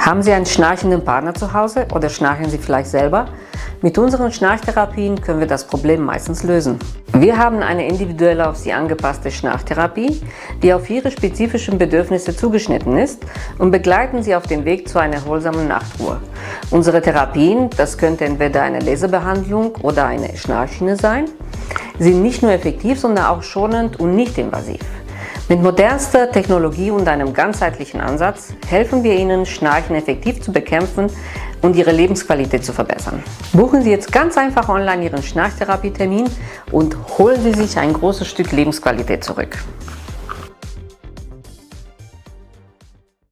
Haben Sie einen schnarchenden Partner zu Hause oder schnarchen Sie vielleicht selber? Mit unseren Schnarchtherapien können wir das Problem meistens lösen. Wir haben eine individuell auf Sie angepasste Schnarchtherapie, die auf Ihre spezifischen Bedürfnisse zugeschnitten ist und begleiten Sie auf dem Weg zu einer erholsamen Nachtruhe. Unsere Therapien, das könnte entweder eine Laserbehandlung oder eine Schnarchschiene sein, sind nicht nur effektiv, sondern auch schonend und nicht invasiv. Mit modernster Technologie und einem ganzheitlichen Ansatz helfen wir Ihnen, Schnarchen effektiv zu bekämpfen und Ihre Lebensqualität zu verbessern. Buchen Sie jetzt ganz einfach online Ihren Schnarchtherapietermin und holen Sie sich ein großes Stück Lebensqualität zurück.